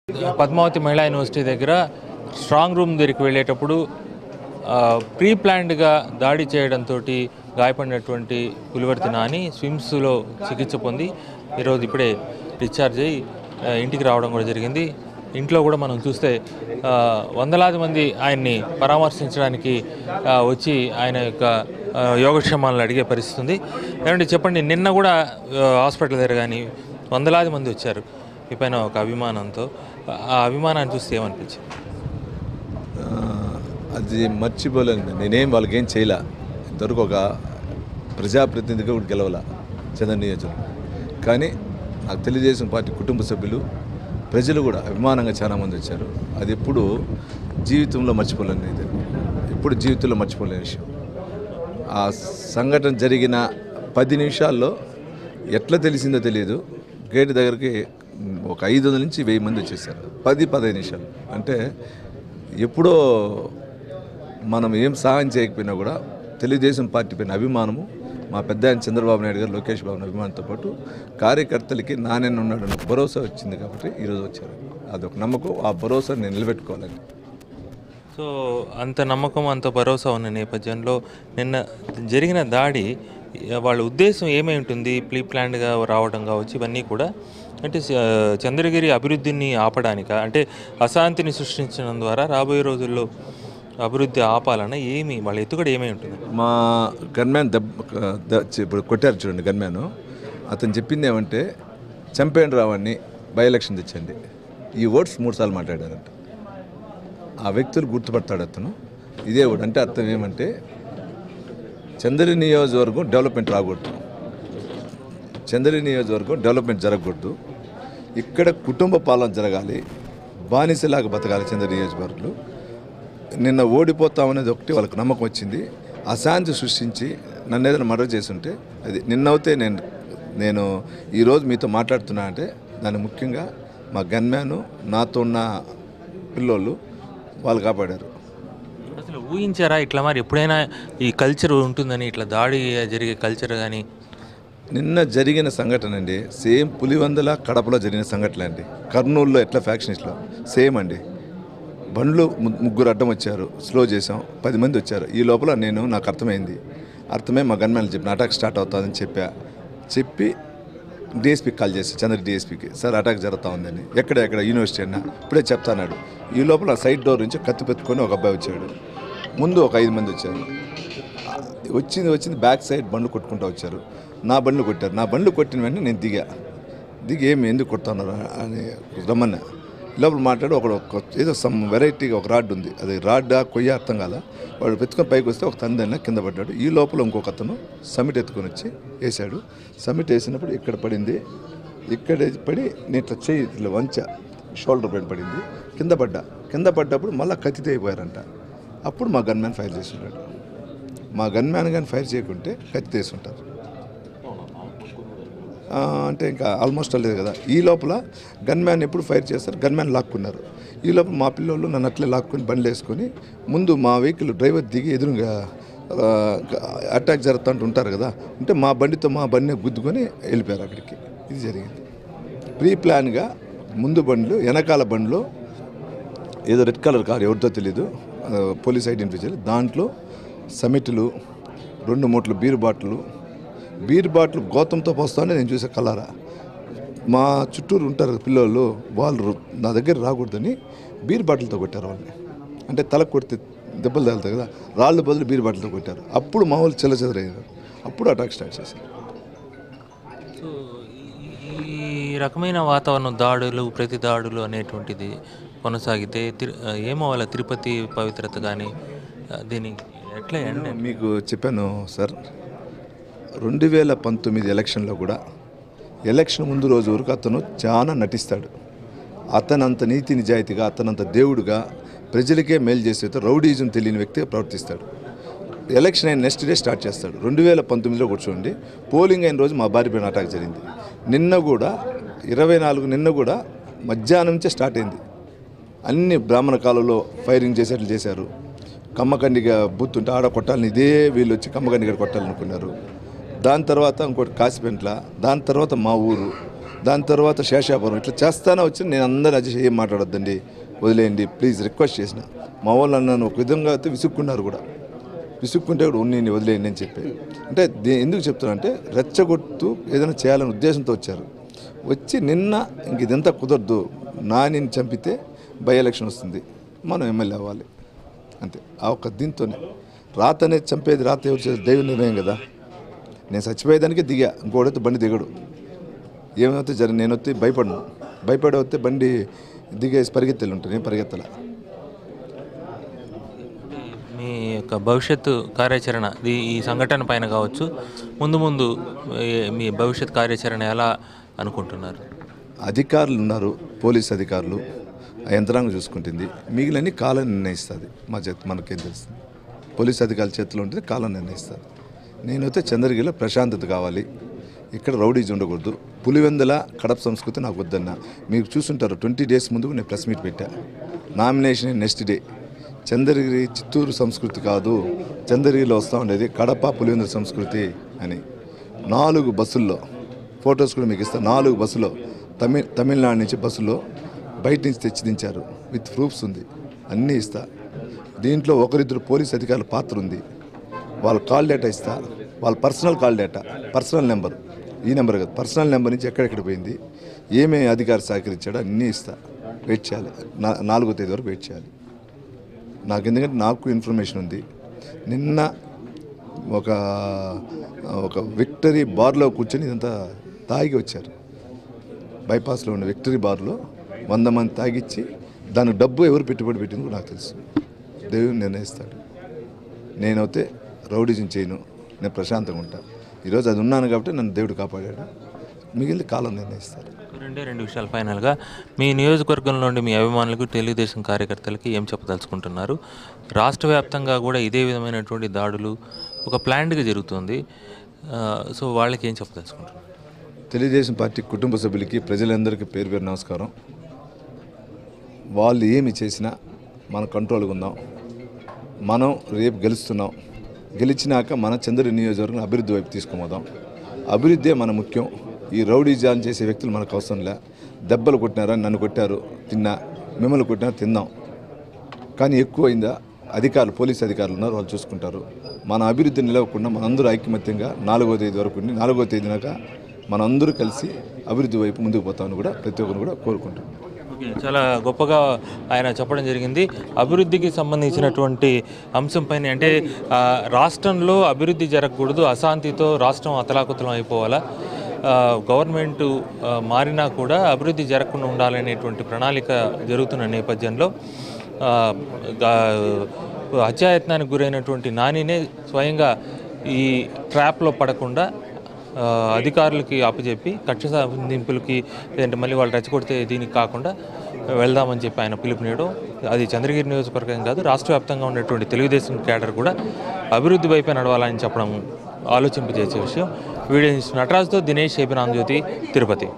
పద్మావతి మహిళా యూనివర్సిటీ దగ్గర strong room దగ్గరికి వెళ్ళేటప్పుడు ప్రీ ప్లాన్డ్గా దాడి చేయడంతో గాయపడినటువంటి పులివర్తి నాని స్విమ్స్లో చికిత్స పొంది ఈరోజు ఇప్పుడే డిశ్చార్జ్ అయ్యి ఇంటికి రావడం కూడా జరిగింది. ఇంట్లో కూడా మనం చూస్తే వందలాది మంది ఆయన్ని పరామర్శించడానికి వచ్చి ఆయన యొక్క యోగక్షేమాలను అడిగే పరిస్థితి ఉంది. ఏమంటే చెప్పండి, నిన్న కూడా హాస్పిటల్ దగ్గర కానీ వందలాది మంది వచ్చారు ఈ పైన ఒక అభిమానంతో. ఆ అభిమానాన్ని చూస్తే ఏమనిపించింది? అది మర్చిపోలేను. నేనేం వాళ్ళకి ఏం చేయలే. ఇంతవరకు ఒక ప్రజాప్రతినిధిగా కూడా గెలవాల చంద్ర నియోజకవర్గం. కానీ నాకు తెలుగుదేశం పార్టీ కుటుంబ సభ్యులు ప్రజలు కూడా అభిమానంగా చాలామంది వచ్చారు. అది ఎప్పుడు జీవితంలో మర్చిపోలేని ఇది, ఎప్పుడు జీవితంలో మర్చిపోలేని విషయం. ఆ సంఘటన జరిగిన 10 నిమిషాల్లో ఎట్లా తెలిసిందో తెలియదు, గేట్ దగ్గరికి ఒక 500 నుంచి 1000 మంది వచ్చేసారు. 10-15 నిమిషాలు అంటే ఎప్పుడో మనం ఏం సహాయం చేయకపోయినా కూడా తెలుగుదేశం పార్టీ పైన అభిమానము, మా పెద్ద ఆయన చంద్రబాబు నాయుడు గారు, లోకేష్ బాబు అభిమానంతో పాటు కార్యకర్తలకి నాణ్యన ఉన్నాడన్న భరోసా వచ్చింది కాబట్టి ఈరోజు వచ్చారు. అదొక నమ్మకం. ఆ భరోసా నేను నిలబెట్టుకోవాలని. సో అంత నమ్మకం, అంత భరోసా ఉన్న నేపథ్యంలో నిన్న జరిగిన దాడి వాళ్ళ ఉద్దేశం ఏమై ఉంటుంది? ప్రీ ప్లాన్డ్గా రావడం కావచ్చు, ఇవన్నీ కూడా అంటే చంద్రగిరి అభివృద్ధిని ఆపడానిక, అంటే అశాంతిని సృష్టించడం ద్వారా రాబోయే రోజుల్లో అభివృద్ధి ఆపాలన్న ఏమి వాళ్ళ ఎత్తుగడ ఏమై ఉంటుంది? మా గన్మ్యాన్ ఇప్పుడు కొట్టారు చూడండి, గన్మ్యాన్ అతను చెప్పింది ఏమంటే చంపేయండి రావాన్ని, బై ఎలక్షన్ తెచ్చండి. ఈ వర్డ్స్ 3 సార్లు మాట్లాడారంట. ఆ వ్యక్తులు గుర్తుపడతాడు అతను. ఇదే వర్డ్ అంటే అర్థం ఏమంటే చంద్రగిరి నియోజకవర్గం డెవలప్మెంట్ రాకూడదు, చంద్రగిరి నియోజకవర్గం డెవలప్మెంట్ జరగకూడదు, ఇక్కడ కుటుంబ పాలన జరగాలి, బానిసలాగా బతకాలి చంద్రగిరి నియోజకవర్గంలో. నిన్న ఓడిపోతామనేది ఒకటి వాళ్ళకి నమ్మకం వచ్చింది. అశాంతి సృష్టించి నన్ను ఏదైనా మర్డర్ చేస్తుంటే అది నిన్నవుతే నేను ఈరోజు మీతో మాట్లాడుతున్నా అంటే దాన్ని ముఖ్యంగా మా గన్మ్యాను, నాతో ఉన్న పిల్లోళ్ళు వాళ్ళు కాపాడారు. అసలు ఊహించారా ఇట్లా? మరి ఎప్పుడైనా ఈ కల్చర్ ఉంటుందని, ఇట్లా దాడి జరిగే కల్చర్ కానీ? నిన్న జరిగిన సంఘటన అండి సేమ్ పులివందల కడపలో జరిగిన సంఘటన అండి. కర్నూలులో ఎట్లా ఫ్యాక్షనిస్ట్లో సేమ్ అండి. బండ్లు 3 అడ్డం వచ్చారు, స్లో చేసాం, 10 మంది వచ్చారు. ఈ లోపల నాకు అర్థమై మా గన్మ్యాన్లు చెప్పిన అటాక్ స్టార్ట్ అవుతుందని చెప్పి డిఎస్పీకి కాల్ చేసి, చంద్రగిరి డిఎస్పీకి, సార్ అటాక్ జరుగుతూ ఉందని. ఎక్కడ యూనివర్సిటీ అన్నా ఇప్పుడే చెప్తాన్నాడు. ఈ లోపల సైడ్ డోర్ నుంచి కత్తి పెట్టుకొని ఒక అబ్బాయి వచ్చాడు. ముందు ఒక 5 మంది వచ్చారు. వచ్చింది బ్యాక్ సైడ్ బండ్లు కొట్టుకుంటూ వచ్చారు. నా బండ్లు కొట్టారు. నా బండ్లు కొట్టిన వెంటనే నేను దిగి ఎందుకు కొడుతున్నారు అని రమ్మన్నా. లోపల మాట్లాడి ఏదో సమ్ వెరైటీగా ఒక రాడ్ ఉంది, అది రాడ్డా కొయ్య అర్థం కాల. వాడు పెట్టుకొని పైకి వస్తే ఒక తండ్రి కింద పడ్డాడు. ఈ లోపల ఇంకొక అతను సమిట్ ఎత్తుకొని వచ్చి వేసాడు. సమిట్ వేసినప్పుడు ఇక్కడ పడింది, ఇక్కడ పడి నేను ఇట్లా చేయి ఇట్లా షోల్డర్ పైన పడింది, కింద పడ్డప్పుడు మళ్ళీ కత్తితో అయిపోయారంట. అప్పుడు మా గన్మ్యాన్ ఫైర్ చేస్తున్నాడు. మా గన్మ్యాన్ కానీ ఫైర్ చేయకుంటే కత్తి వేసుంటారు అంటే ఇంకా ఆల్మోస్ట్ లేదు కదా. ఈ లోపల గన్మ్యాన్ ఎప్పుడు ఫైర్ చేస్తారు, గన్మ్యాన్ లాక్కున్నారు. ఈ లోపల మా పిల్లలు నన్ను అట్లే లాక్కొని బండ్లు వేసుకొని ముందు మా వెహికల్ డ్రైవర్ దిగి ఎదురుగా అటాక్ జరుగుతూ ఉంటారు కదా, అంటే మా బండిని గుద్దుకొని వెళ్ళిపోయారు అక్కడికి. ఇది జరిగింది ప్రీ ప్లాన్గా. ముందు బండ్లు, వెనకాల బండ్లు ఏదో రెడ్ కలర్ కారు, ఎవరితో తెలీదు, పోలీస్ ఐడెంటిఫై. దాంట్లో సమిట్లు, 2 మూటలు బీర్ బాటిల్ గౌతంతో పోస్తానే నేను చూసే కలరా. మా చుట్టూరు ఉంటారు పిల్లలు, వాళ్ళు నా దగ్గర రాకూడదని బీర్ బాటిల్తో కొట్టారు వాళ్ళని. అంటే తలకు కొడితే దెబ్బలు తగులుతాయి కదా, రాళ్ళు బదులు బీర్ బాటిల్తో కొట్టారు. అప్పుడు మా వాళ్ళు చెల్లచెదరయ్యారు. అప్పుడు అటాక్ స్టార్ట్ చేశారు. సో ఈ రకమైన వాతావరణం, ప్రతి దాడులు అనేటువంటిది కొనసాగితే ఏమవ్వాలి? తిరుపతి పవిత్రత కానీ దీనికి ఎట్లా? మీకు చెప్పాను సార్, 2019 ఎలక్షన్లో కూడా ఎలక్షన్ ముందు రోజు వరకు అతను చాలా నటిస్తాడు. అతనంత నీతి నిజాయితీగా, అతనంత దేవుడుగా, ప్రజలకే మేలు చేసే రౌడీజం తెలియని వ్యక్తిగా ప్రవర్తిస్తాడు. ఎలక్షన్ అయిన నెక్స్ట్ డే స్టార్ట్ చేస్తాడు. 2019లో కూర్చోండి, పోలింగ్ అయిన రోజు మా భార్య పైన అటాక్ జరిగింది. నిన్న కూడా 24 నిన్న కూడా మధ్యాహ్నం నుంచే స్టార్ట్ అయింది. అన్ని బ్రాహ్మణ కాలంలో ఫైరింగ్ చేసేట్లు చేశారు. కమ్మకండిగా బూత్ ఉంటే ఆడ కొట్టాలని, ఇదే వీళ్ళు వచ్చి కమ్మకండిగా కొట్టాలనుకున్నారు. దాని తర్వాత ఇంకోటి కాసిపెంట్ల, దాని తర్వాత మా ఊరు, దాని తర్వాత శేషాపురం ఇట్లా చేస్తానే వచ్చి నేను అందరూ అజయ్ ఏం మాట్లాడొద్దండి, వదిలేయండి ప్లీజ్ రిక్వెస్ట్ చేసిన. మా వాళ్ళు నన్ను ఒక విధంగా అయితే విసుక్కున్నారు కూడా, విసుక్కుంటే కూడా ఉన్నిండి వదిలేయండి అని చెప్పి. అంటే ఎందుకు చెప్తున్నా అంటే రెచ్చగొట్టు ఏదైనా చేయాలనే ఉద్దేశంతో వచ్చారు. వచ్చి నిన్న ఇంక ఇదంతా కుదరదు, నానిని చంపితే బై ఎలక్షన్ వస్తుంది, మనం ఎమ్మెల్యే అవ్వాలి అంతే. ఆ ఒక్క దీంతోనే రాత అనేది చంపేది, రాత ఎవరు చేసి దైవ నిర్ణయం కదా. నేను చచ్చిపోయేదానికే దిగా, ఇంకోడైతే బండి దిగడు. ఏమైతే నేను వస్తే భయపడను, భయపడి వస్తే బండి దిగేసి పరిగెత్తలు ఉంటాను, నేను పరిగెత్తల. మీ యొక్క భవిష్యత్తు కార్యాచరణ ఈ సంఘటన పైన కావచ్చు, ముందు ముందు మీ భవిష్యత్ కార్యాచరణ ఎలా అనుకుంటున్నారు? అధికారులు ఉన్నారు, పోలీస్ అధికారులు, ఆ యంత్రాంగం చూసుకుంటుంది, మిగిలిన కాలం నిర్ణయిస్తుంది. మనకేం తెలుస్తుంది, పోలీస్ అధికారుల చేతిలో ఉంటుంది, కాలం నిర్ణయిస్తుంది. నేనైతే చంద్రగిరిలో ప్రశాంతత కావాలి, ఇక్కడ రౌడీజ్ ఉండకూడదు. పులివెందుల కడప సంస్కృతి నాకు వద్దన్న. మీరు చూసుంటారు 20 days ముందుకు నేను ప్రెస్ మీట్ పెట్టా, nomination next day. Chandragiri Chittoor సంస్కృతి కాదు, చంద్రగిరిలో వస్తూ ఉండేది కడప పులివెందుల సంస్కృతి అని. 4 బస్సుల్లో ఫొటోస్ కూడా మీకు ఇస్తాను. 4 బస్సులో తమిళనాడు నుంచి బస్సులో బయట నుంచి తెచ్చి దించారు, విత్ ప్రూఫ్స్ ఉంది, అన్నీ ఇస్తా. దీంట్లో ఒకరిద్దరు పోలీస్ అధికారుల పాత్ర ఉంది. వాళ్ళ కాల్ డేటా ఇస్తా, వాళ్ళ personal call data, personal number, ఈ నెంబర్ కాదు, పర్సనల్ నెంబర్ నుంచి ఎక్కడెక్కడ పోయింది, ఏమేమి అధికారి సహకరించాడో అన్నీ ఇస్తా. వెయిట్ చేయాలి, 4వ తేదీ వరకు వెయిట్ చేయాలి నాకు, ఎందుకంటే నాకు ఇన్ఫర్మేషన్ ఉంది. నిన్న ఒక విక్టరీ బార్లో కూర్చొని ఇదంతా తాగి వచ్చారు. బైపాస్లో ఉన్న విక్టరీ బార్లో 100 మంది తాగిచ్చి దానికి డబ్బు ఎవరు పెట్టుబడి పెట్టిందో నాకు తెలుసు. దేవుడు నిర్ణయిస్తాడు. నేనైతే రౌడీజం చేయను, నేను ప్రశాంతంగా ఉంటాను. ఈరోజు అది ఉన్నాను కాబట్టి నన్ను దేవుడు కాపాడాడు, మిగిలిన కాలం నిర్ణయిస్తారు. రెండు విషయాలు ఫైనల్గా, మీ నియోజకవర్గంలో ఉండి మీ అభిమానులకు, తెలుగుదేశం కార్యకర్తలకి ఏం చెప్పదలుచుకుంటున్నారు? రాష్ట్ర వ్యాప్తంగా కూడా ఇదే విధమైనటువంటి దాడులు ఒక ప్లాన్డ్గా జరుగుతుంది, సో వాళ్ళకి ఏం చెప్పదలుచుకుంటున్నారు? తెలుగుదేశం పార్టీ కుటుంబ సభ్యులకి, ప్రజలందరికీ పేరు పేరు నమస్కారం. వాళ్ళు ఏమి చేసినా మన కంట్రోల్గా ఉందాం. మనం రేపు గెలుస్తున్నాం, గెలిచినాక మన చంద్రగిరి నియోజకవర్గం అభివృద్ధి వైపు తీసుకుపోదాం. అభివృద్ధే మన ముఖ్యం. ఈ రౌడీజాన్ చేసే వ్యక్తులు మనకు అవసరం లే. దెబ్బలు కొట్టినారా, నన్ను కొట్టారు తిన్నా, మిమ్మల్ని కొట్టినారా తిందాం, కానీ ఎక్కువైందా అధికారులు, పోలీస్ అధికారులు ఉన్నారు, వాళ్ళు చూసుకుంటారు. మన అభివృద్ధి నిలవకుండా మనందరూ ఐకమత్యంగా 4వ తేదీ వరకు ఉండి, 4వ తేదీనాక మనందరూ కలిసి అభివృద్ధి వైపు ముందుకు పోతామని కూడా ప్రతి ఒక్కరు కూడా కోరుకుంటాం. ఓకే, చాలా గొప్పగా ఆయన చెప్పడం జరిగింది. అభివృద్ధికి సంబంధించినటువంటి అంశంపైన, అంటే రాష్ట్రంలో అభివృద్ధి జరగకూడదు, అశాంతితో రాష్ట్రం అతలాకుతలం అయిపోవాలా, గవర్నమెంట్ మారినా కూడా అభివృద్ధి జరగకుండా ఉండాలనేటువంటి ప్రణాళిక జరుగుతున్న నేపథ్యంలో హత్యాయత్నానికి గురైనటువంటి నానినే స్వయంగా ఈ ట్రాప్లో పడకుండా అధికారులకి అప్పచెప్పి కక్ష సాధింపులకి, లేదంటే మళ్ళీ వాళ్ళు రెచ్చగొడితే దీనికి కాకుండా వెళ్దామని చెప్పి ఆయన పిలుపునేయడం, అది చంద్రగిరి నియోజకవర్గం కాదు, రాష్ట్ర వ్యాప్తంగా ఉన్నటువంటి తెలుగుదేశం క్యాడర్ కూడా అభివృద్ధి వైపే నడవాలని చెప్పడం ఆలోచింపజేసే విషయం. వీడియో నటరాజుతో దినేష్, ఏబినాంజ్యోతి, తిరుపతి.